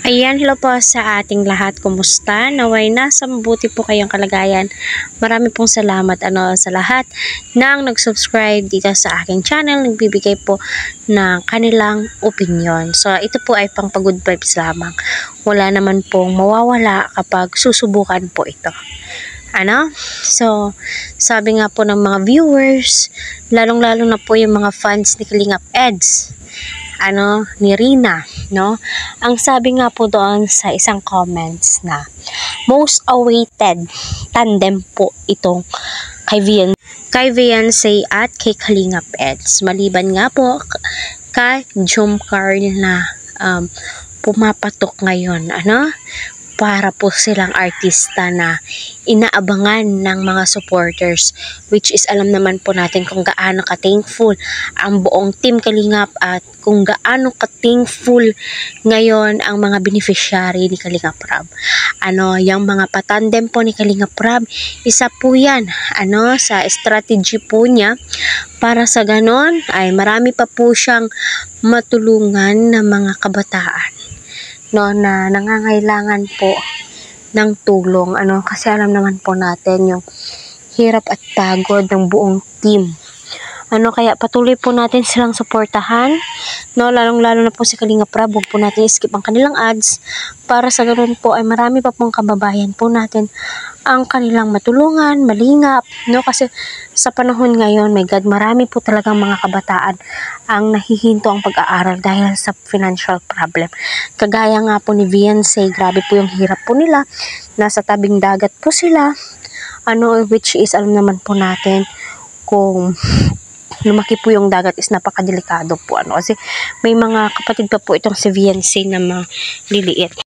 Ayan, hello po sa ating lahat. Kumusta? Naway nasa mabuti po kayong kalagayan. Marami pong salamat sa lahat ng nag-subscribe dito sa aking channel. Nagbibigay po ng kanilang opinion. So, ito po ay pang good vibes lamang. Wala naman pong mawawala kapag susubukan po ito. So, sabi nga po ng mga viewers, lalong-lalo na po yung mga fans ni Kalingap Eds, ni Rina, no? Ang sabi nga po doon sa isang comments na most awaited tandem po itong kay Viancy at kay Kalingap Eds. Maliban nga po kay Jomcar na pumapatok ngayon, para po silang artista na inaabangan ng mga supporters, which is alam naman po natin kung gaano ka-thankful ang buong team Kalingap at kung gaano ka-thankful ngayon ang mga beneficiary ni Kalingap Rab. Yung mga patandem po ni Kalingap Rab, isa po yan sa strategy po niya para sa ganon ay marami pa po siyang matulungan na mga kabataan na nangangailangan po ng tulong, kasi alam naman po natin yung hirap at pagod ng buong team, kaya patuloy po natin silang suportahan, lalong-lalo na po si Kalingap Rab. Huwag po natin skip ang kanilang ads para sa ganoon po ay marami pa pong kababayan po natin ang kanilang matulungan, malingap, kasi sa panahon ngayon, my God, marami po talagang mga kabataan ang nahihinto ang pag-aaral dahil sa financial problem. Kagaya nga po ni Viancy, grabe po yung hirap po nila, nasa tabing dagat po sila, which is alam naman po natin kung lumaki po yung dagat is napakadelikado po, kasi may mga kapatid pa po itong si Viancy na maliliit.